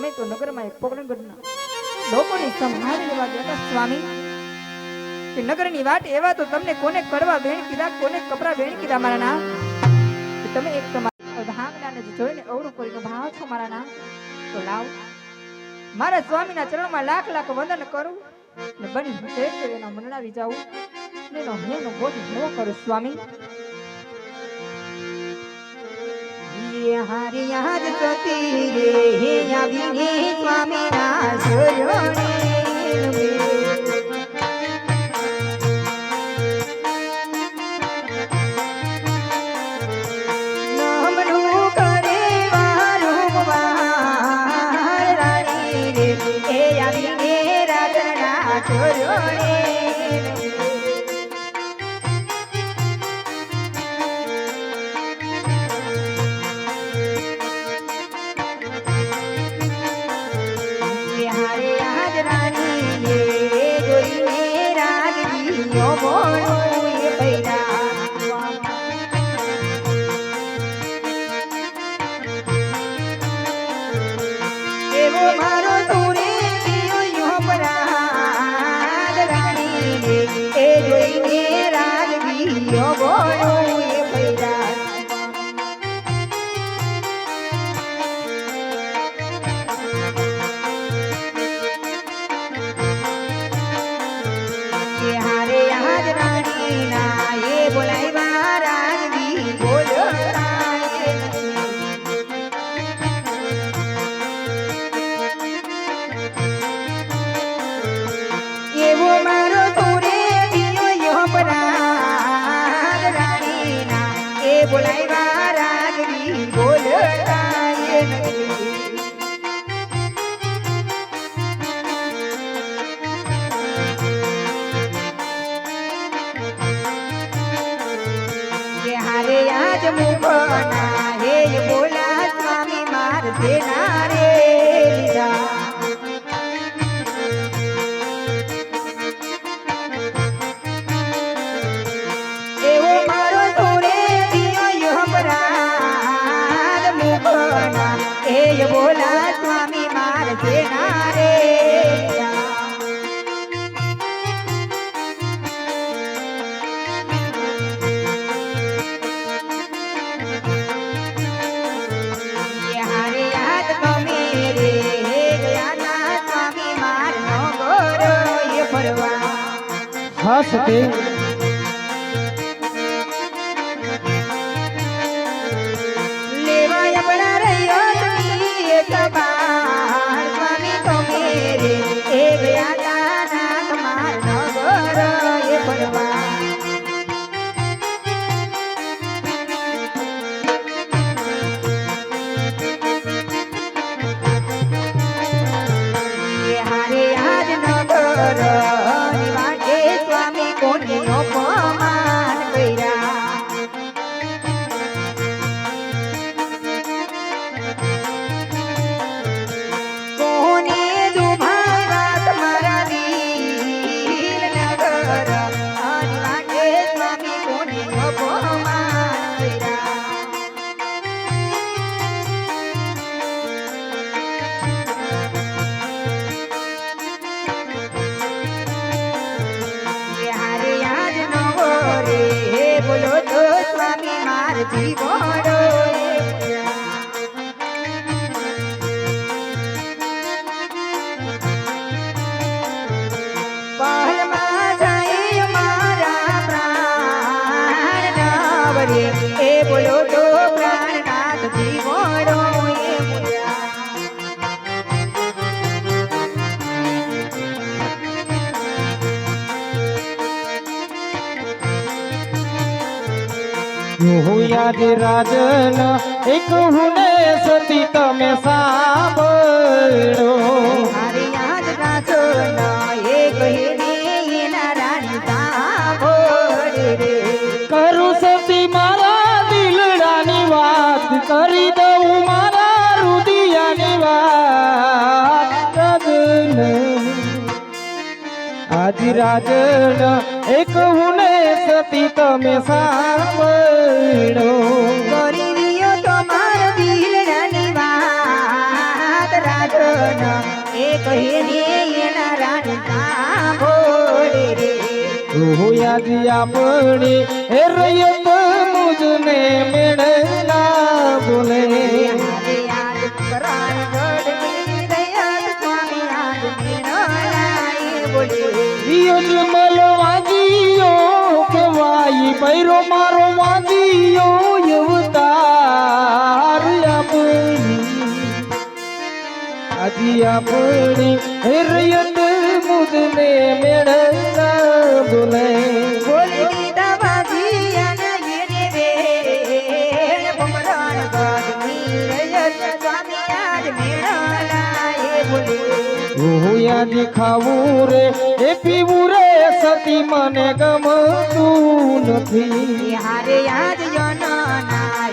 તમે તો નગરમાં એક પોકરણગઢના લોકોની સંભાળ લેવા ગયા હતા સ્વામી કે નગરની વાટ એવા તો તમને કોને કડવા વેણ કીધા કોને કપરા વેણ કીધા મારા નામ કે તમે એક તમારા ભાંગડાને જોઈને અવરું કરીને ભાવ છો મારા નામ તો લાવ મારા સ્વામીના ચરણમાં લાખ લાખ વંદન કરું ને બની ભટેક એના મનડાવી જાઉં એનો હેનો બોધ ન કરું સ્વામી હારી યાદ સતી રે હે આવીને સ્વામી ના શરણે બોલા સ્વામી માર સેના રે હારે યાદ તમે રે ગયા ના સ્વામી માર નો ગોરો એ ફરવા હસતે યાદ રાજન એક હુને સતી તમે સાંભળો હારી યાદ રાજન એક હેની એના રાણી સાંભળે રે કરું સતી મારા દિલડાની વાત કરી દઉં મારા રુદિયાની વાત રાજન આજ રાજન એક હુને સતી તમે સાંભળો કરી દિયો તમાર દિલડાની વાત રાજન કહીને એના રાણી સાંભળે રે રોયાજી આપણી એ રયત મુજને મેળના બોલે હારે યાદ કરાણ ગઢની દયાલ સ્વામી આજ મેળાએ બોલે યજમલ વાજીયો કહેવાય ભૈરો મારો વાજીયો અવતાર આપણી આજી આપણી હૃયત મુજને મેળના બોલે બોલી દીધા વાજીયાને એને વેણ ભમરણ ગઢની દયાલ સ્વામી આજ મેળાએ બોલે રોયાજી ખાવું રે એ પીવું રે સતી મને ગમતું નથી હારે યાદ યનના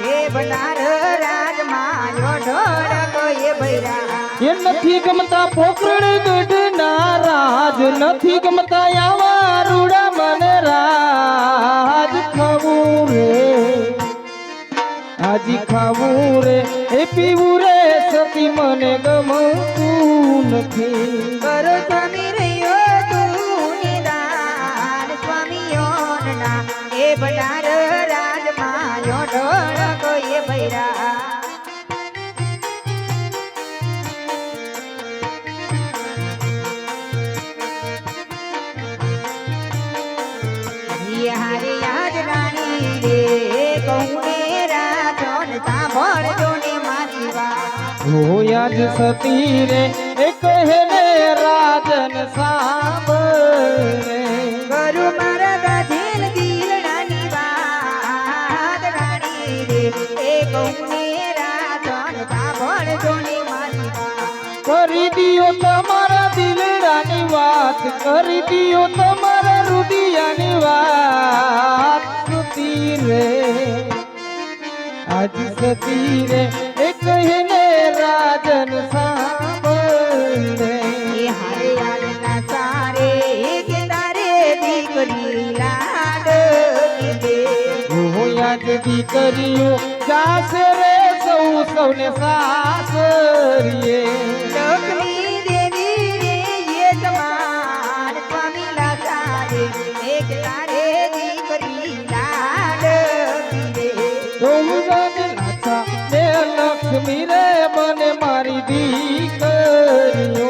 હે બલાર રાજમાયો ઢોળકો એ બૈરા એ નથી ગમતા પોકરણ ગઢના રાજ નથી ગમતા આવા રૂડા મને રાજ ખાવું રે આજી ખાવું રે એ પીવું રે સતી મને ગમતું નથી કરો સ્વામી રહ્યો તું નિદાન સ્વામી યોનના એ બલાર રાજમાયો ઢોળકો એ બૈરા હારે યાદ રાણી રે કહું ને રાજન સાંભળજો ને મારી વાત રોયા જ સતી રે એ કહે ને રાજન સાંભળે કરું મારા ગાજેલ દિલડાની વાત રાણી રે એ કહું ને રાજન સાંભળજો ને મારી વાત કરી દિયો તમારા દિલડાની વાત કરી દિયો તમારા રુદિયાની વાત સતી રે આજ સતી રે એ કહે ને રાજન સાંભળે એ હારે યાદના સારે કે તારે દીકરી લાડ કીધે રોયા જ દીકરીઓ જાશે રે સૌને સાસરીએ લક્ષ્મી દેવી રે એ સમાન સ્વામી લાસારે એક તારે દીકરી લાડ કીધે લક્ષ્મી રે બને મારી દીકરીઓ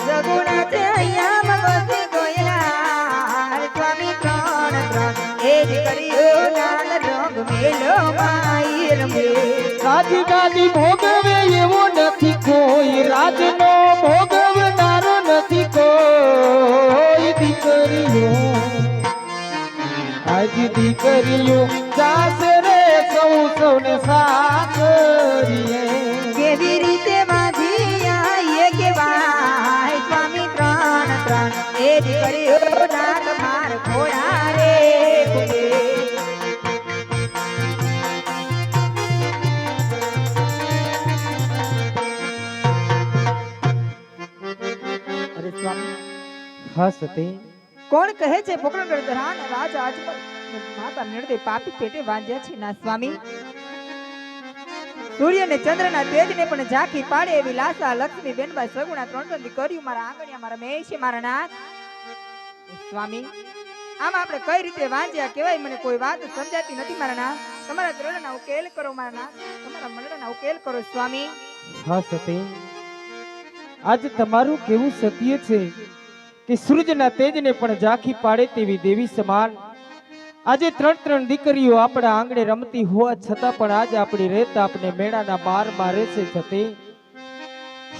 સગુણા છે અહીંયા મગસે ગોયલા સ્વામી ત્રણ ત્રણ એ દીકરીઓ નાદ રંગ મેલો માઈ રમે રાજી ગાદી ભોગવે એવો નથી કોઈ રાજનો ભોગવનાર નથી કોઈ દીકરીઓ આજ દીકરીઓ જાશે રે સૌને સાસરીએ કેવી રીતે વાંધીયા એ કેવાય સ્વામી ત્રણ ત્રણ એ દીકરીઓ નાદ માર ખોડા રે કુબે અરે સ્વામી હા સતી કોણ કહે છે પોકરણગઢ ધરાન રાજ આજમલ માતા નિર્દય પાપી પેટે વાંધ્યા છે ના સ્વામી સૂર્ય ને ચંદ્ર ના તેજ ને પણ ઝાંખી પાડે એવી લાસા લક્ષ્મી બેનબાઈ સગુણા ત્રણ ત્રણ દીકરીઓ મારા આંગણિયા મારા મેશે મારા નાથ સ્વામી આમ આપણે કઈ રીતે વાંધ્યા કેવાય મને કોઈ વાત સમજાતી નથી મારા નાથ તમારા દ્રઢના ઉકેલ કરો મારા નાથ તમારા મંડળના ઉકેલ કરો સ્વામી હા સતી આજ તમારું કેવું સત્ય છે કે સૂરજના તેજને પણ ઝાંખી પાડે તેવી દેવી સમાન આજે ત્રણ ત્રણ દીકરીઓ આપણા આંગણે રમતી હોવા છતાં પણ આજ આપણી રેત આપણે મેળાના બારમાં રહેશે સતી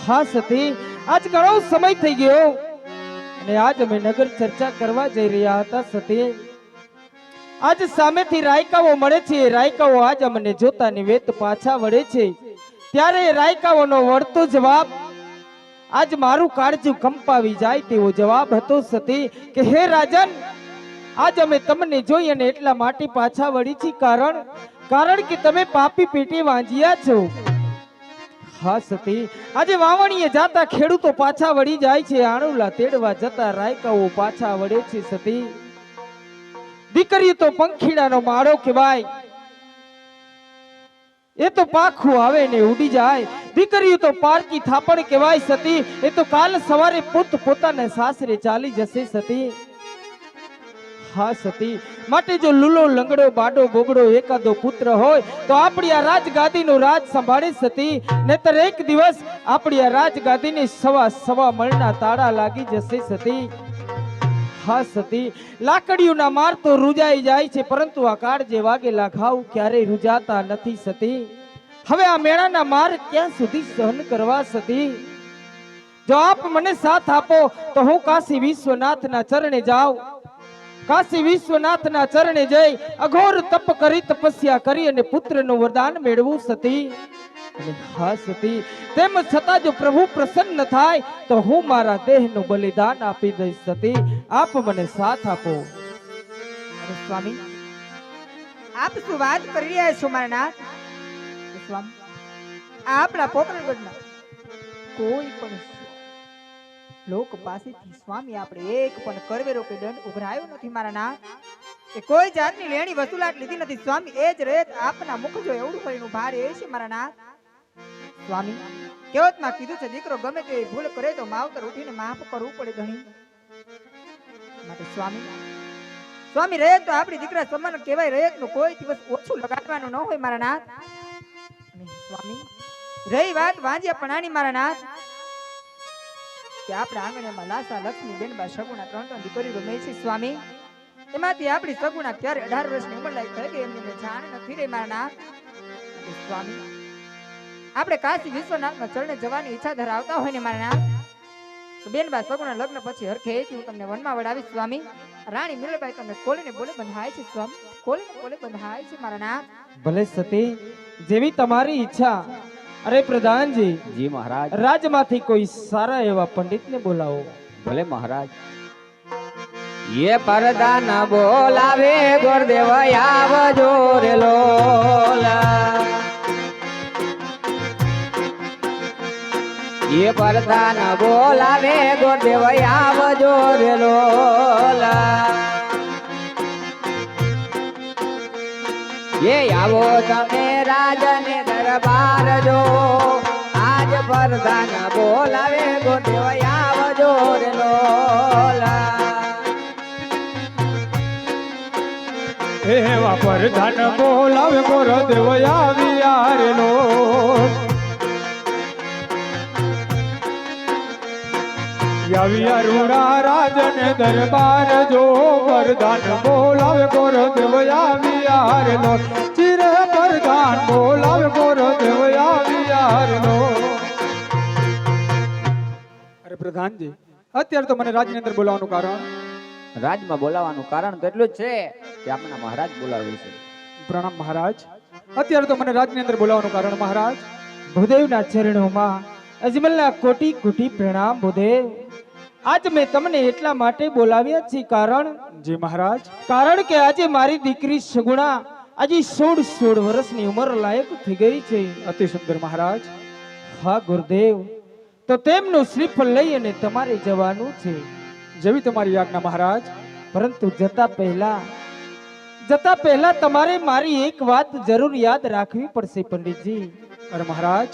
હા સતી આજ ઘણો સમય થઈ ગયો અને આજ અમે નગર ચર્ચા કરવા જઈ રહ્યા હતા સતી આજ સામેથી રાયકાઓ મળે છે રાયકાઓ આજ અમને જોતાની વેત પાછા વળે છે ત્યારે રાયકાઓનો વળતો જવાબ આજ મારું કાળજું કંપાવી જાય તેવો જવાબ હતો સતી કે હે રાજન આજ અમે તમને જોઈ અને એટલા માટે પાછા વળી છી કારણ કે તમે પાપી પેટે વાંજ્યા છો હા સતી આજે વાવણીએ જાતા ખેડૂતો પાછા વળી જાય છે આણુલા તેડવા જતા રાયકાઓ પાછા વળે છે સતી દીકરી તો પંખીડાનો માળો કહેવાય એ તો પાખું આવે ને ઉડી જાય દીકરીઓ તો પારકી થાપણ કહેવાય સતી. એ તો કાલ સવારે પોતાના સાસરે ચાલી જશે સતી. હા સતી, માટે જો લુલો લંગડો બાડો બોબડો એકાદો પુત્ર હોય તો આપણી આ રાજગાદીનો રાજ સંભાળે સતી. નહીતર એક દિવસ આપણી આ રાજગાદીને સવા મળના તાળા લાગી જશે સતી. હા સતી, લાકડીઓના માર તો રૂજાઈ જાય છે, પરંતુ આ કાળ જે વાગેલા ઘાવ ક્યારેય રૂજાતા નથી સતી. હવે આ મેળાના માર ક્યાં સુધી સહન કરવા સતી? જો આપ મને સાથ આપો તો હું કાશી વિશ્વનાથના ચરણે જાઉં. કાશી વિશ્વનાથના ચરણે જઈ અઘોર તપ કરી તપસ્યા કરી અને પુત્રનું વરદાન મેળવું સતી. અને હા સતી, તેમ છતાં જો પ્રભુ પ્રસન્ન થાય તો હું મારા દેહનું બલિદાન આપી દઈશ સતી. આપ મને સાથ આપો. અરે સ્વામી, આપ શું વાત કરી રહ્યા છો મારા નાથ? સ્વામી, આપણા પોકરણગઢના કોઈ પણ લોક પાસેથી સ્વામી આપણે એક પણ કરવેરો કે દંડ ઉઘરાયો નથી મારા નાથ. એ કોઈ જાતની લેણી વસૂલાત લીધી નથી સ્વામી. એ જ રેત આપના મુખ જો એવડું કરીને ભાર એ છે મારા નાથ. સ્વામી, કહેવતમાં કીધું છે, દીકરો ગમે તે ભૂલ કરે તો માવતર ઉઠીને માફ કરવું પડે ધણી. માટે સ્વામી રહેત તો આપણી દીકરા સમાન કહેવાય. રહેત નું કોઈ દિવસ ઓછું લગાડવાનું ન હોય મારા નાથ. સ્વામી, રહી વાત વાંજ્યા પણાની મારા નાથ, કે આપણા આંગણામાં લાસા લક્ષ્મી બેનબા સગુણા ત્રણ દીકરીઓ રમે છે સ્વામી. એમાંથી આપણી સગુણા ક્યારે 18 વર્ષની ઉંમર લાયક થઈ ગઈ એમની જાણ નથી રહી મારા નાથ. સ્વામી, આપણે કાશી વિશ્વનાથના ચરણે જવાની ઈચ્છા ધરાવતા હોય ને મારા નાથ, તો બેનબા સગુણા લગ્ન પછી હરખે હું તમને વનમાં વડાવીશ સ્વામી. રાણી મીરાબાઈ તમને કોલીને બોલે બંધાય છે સ્વામી, કોલીને બોલે બંધાય છે મારા નાથ. ભલે સતી, જેવી તમારી ઈચ્છા. અરે પ્રધાનજી. જી મહારાજ. રાજમાંથી કોઈ સારા એવા પંડિતને બોલાવો. ભલે મહારાજ. ये परदान बोलावे गुरुदेव आवजो रे लोला. ये परदान बोलावे गुरुदेव आवजो रे लोला. ये आवो તમે રાજને દરબાર જો. આજ પરદાન બોલાવે ગુરુદેવ આવજો રે લોલા. એવા પ્રધાન બોલાવે ગુરુદેવ આવ્યા રે લો. આવ્યા રૂડા રાજને દરબાર જો. પ્રધાન બોલાવે ગુરુદેવ આવ્યા રે લો. ચિર પ્રધાન બોલાવે ગુરુદેવ આવ્યા રે લો. અરે પ્રધાનજી, અત્યારે તો મને રાજની અંદર બોલાવવાનું કારણ? રાજમાં બોલાવાનું કારણ તો એટલું જ છે કે આપણા મહારાજ બોલાવે છે. પ્રણામ મહારાજ. અત્યારે તો મને રાજની અંદર બોલાવવાનું કારણ મહારાજ? ભૂદેવના ચરણોમાં અજમલના કોટી કોટી પ્રણામ ભૂદેવ. આજ મેં તમને એટલા માટે બોલાવ્યા છે કારણ? જી મહારાજ. કારણ કે આજે મારી દીકરી સગુણા આજે 16 વર્ષની ઉંમર લાયક થઈ ગઈ છે. અતિ સુંદર મહારાજ. હા ગુરુદેવ, તો તેમનું શ્રીફળ લઈ અને તમારે જવાનું છે. જેવી તમારી આજ્ઞા મહારાજ. પરંતુ જતા પહેલા તમારે મારી એક વાત જરૂર યાદ રાખવી પડશે પંડિતજી. અરે મહારાજ,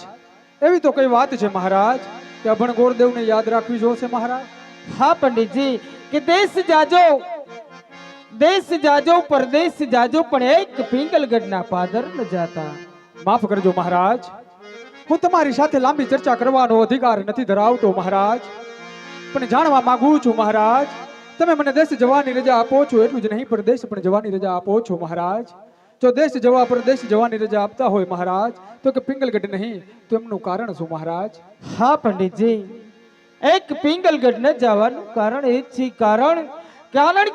એવી તો કઈ વાત છે મહારાજ કે અભણ ગોરદેવને યાદ રાખવી જોશે મહારાજ? હા પંડિતજી, કે દેશ જાજો પરદેશ જાજો પણ એક પિંગલગઢના પાદર ન જાતા. માફ કરજો મહારાજ, હું તમારી સાથે લાંબી ચર્ચા કરવાનો અધિકાર નથી ધરાવતો મહારાજ, પણ જાણવા માંગુ છું મહારાજ, તમે મને દેશ જવાની રજા આપો છો એટલું જ નહીં પરદેશ પણ જવાની રજા આપો છો મહારાજ. જો દેશ જવા પરદેશ જવાની રજા આપતા હોય મહારાજ તો કે પિંગલગઢ નહીં તો એમનું કારણ શું મહારાજ? હા પંડિતજી, એક પિંગલગઢ ન જવાનું કારણ એ છે કારણ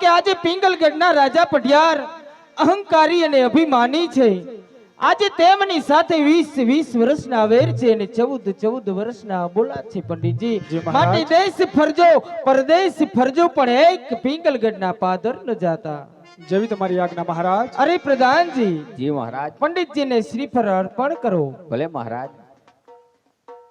કે આજે પિંગલગઢના રાજા પઢિયાર અહંકારી અને અભિમાની છે. આજે તેમની સાથે 20 વર્ષના વેર છે અને 14 વર્ષના બોલા છે પંડિતજી. માટે દેશ ફરજો પરદેશ ફરજો પણ એક પિંગલગઢના પાદર ન જાતા. જેવી તમારી આજ્ઞા મહારાજ. અરે પ્રધાનજી. જી મહારાજ. પંડિતજીને શ્રીફળ અર્પણ કરો. ભલે મહારાજ.